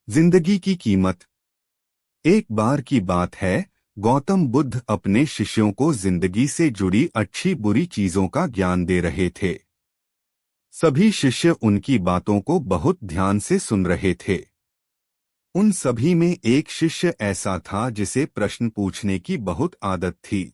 जिंदगी की कीमत। एक बार की बात है, गौतम बुद्ध अपने शिष्यों को जिंदगी से जुड़ी अच्छी बुरी चीजों का ज्ञान दे रहे थे। सभी शिष्य उनकी बातों को बहुत ध्यान से सुन रहे थे। उन सभी में एक शिष्य ऐसा था जिसे प्रश्न पूछने की बहुत आदत थी।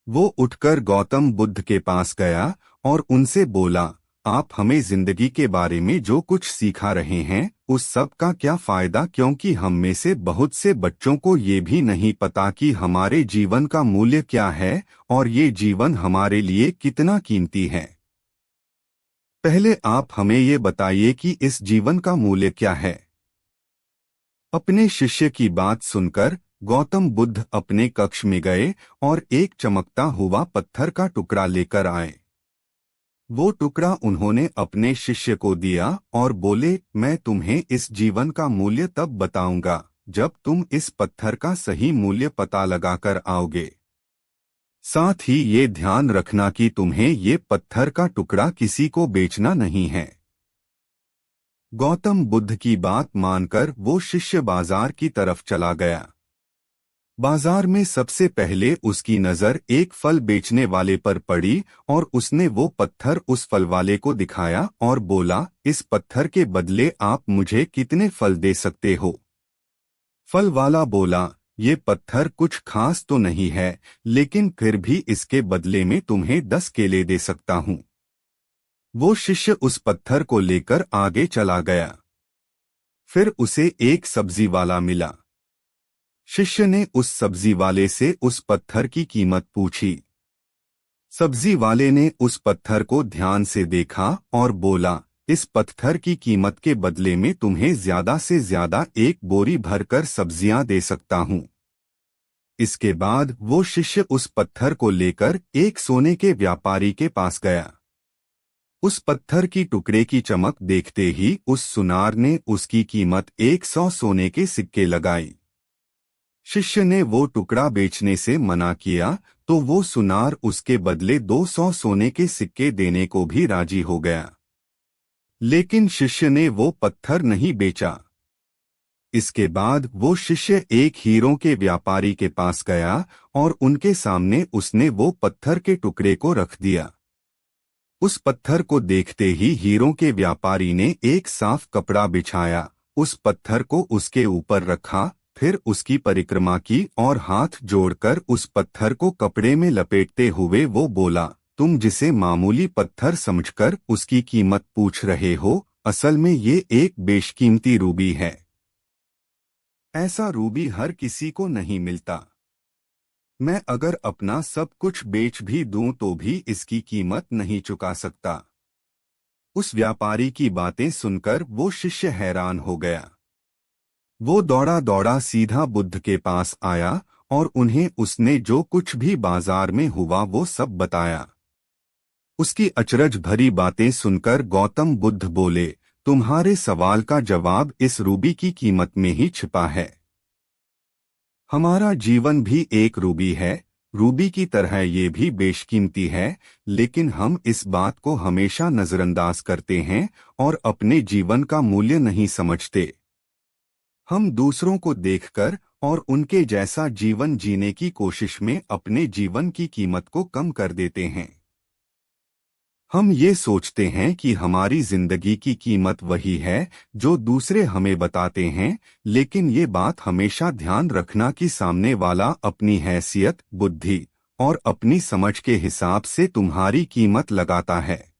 वो उठकर गौतम बुद्ध के पास गया और उनसे बोला, आप हमें जिंदगी के बारे में जो कुछ सिखा रहे हैं उस सब का क्या फायदा, क्योंकि हम में से बहुत से बच्चों को ये भी नहीं पता कि हमारे जीवन का मूल्य क्या है और ये जीवन हमारे लिए कितना कीमती है। पहले आप हमें ये बताइए कि इस जीवन का मूल्य क्या है। अपने शिष्य की बात सुनकर गौतम बुद्ध अपने कक्ष में गए और एक चमकता हुआ पत्थर का टुकड़ा लेकर आए। वो टुकड़ा उन्होंने अपने शिष्य को दिया और बोले, मैं तुम्हें इस जीवन का मूल्य तब बताऊंगा जब तुम इस पत्थर का सही मूल्य पता लगाकर आओगे। साथ ही ये ध्यान रखना कि तुम्हें ये पत्थर का टुकड़ा किसी को बेचना नहीं है। गौतम बुद्ध की बात मानकर वो शिष्य बाजार की तरफ चला गया। बाजार में सबसे पहले उसकी नजर एक फल बेचने वाले पर पड़ी और उसने वो पत्थर उस फल वाले को दिखाया और बोला, इस पत्थर के बदले आप मुझे कितने फल दे सकते हो। फल वाला बोला, ये पत्थर कुछ खास तो नहीं है, लेकिन फिर भी इसके बदले में तुम्हें 10 केले दे सकता हूँ। वो शिष्य उस पत्थर को लेकर आगे चला गया। फिर उसे एक सब्जी वाला मिला। शिष्य ने उस सब्जी वाले से उस पत्थर की कीमत पूछी। सब्जी वाले ने उस पत्थर को ध्यान से देखा और बोला, इस पत्थर की कीमत के बदले में तुम्हें ज्यादा से ज्यादा एक बोरी भरकर सब्जियां दे सकता हूँ। इसके बाद वो शिष्य उस पत्थर को लेकर एक सोने के व्यापारी के पास गया। उस पत्थर की टुकड़े की चमक देखते ही उस सुनार ने उसकी कीमत 100 सोने के सिक्के लगाई। शिष्य ने वो टुकड़ा बेचने से मना किया तो वो सुनार उसके बदले 200 सोने के सिक्के देने को भी राजी हो गया। लेकिन शिष्य ने वो पत्थर नहीं बेचा। इसके बाद वो शिष्य एक हीरों के व्यापारी के पास गया और उनके सामने उसने वो पत्थर के टुकड़े को रख दिया। उस पत्थर को देखते ही हीरों के व्यापारी ने एक साफ कपड़ा बिछाया, उस पत्थर को उसके ऊपर रखा, फिर उसकी परिक्रमा की और हाथ जोड़कर उस पत्थर को कपड़े में लपेटते हुए वो बोला, तुम जिसे मामूली पत्थर समझकर उसकी कीमत पूछ रहे हो, असल में ये एक बेशकीमती रूबी है। ऐसा रूबी हर किसी को नहीं मिलता। मैं अगर अपना सब कुछ बेच भी दूं तो भी इसकी कीमत नहीं चुका सकता। उस व्यापारी की बातें सुनकर वो शिष्य हैरान हो गया। वो दौड़ा दौड़ा सीधा बुद्ध के पास आया और उन्हें उसने जो कुछ भी बाजार में हुआ वो सब बताया। उसकी अचरज भरी बातें सुनकर गौतम बुद्ध बोले, तुम्हारे सवाल का जवाब इस रूबी की कीमत में ही छिपा है। हमारा जीवन भी एक रूबी है, रूबी की तरह ये भी बेशकीमती है, लेकिन हम इस बात को हमेशा नजरअंदाज करते हैं और अपने जीवन का मूल्य नहीं समझते। हम दूसरों को देखकर और उनके जैसा जीवन जीने की कोशिश में अपने जीवन की कीमत को कम कर देते हैं। हम ये सोचते हैं कि हमारी जिंदगी की कीमत वही है जो दूसरे हमें बताते हैं, लेकिन ये बात हमेशा ध्यान रखना कि सामने वाला अपनी हैसियत, बुद्धि और अपनी समझ के हिसाब से तुम्हारी कीमत लगाता है।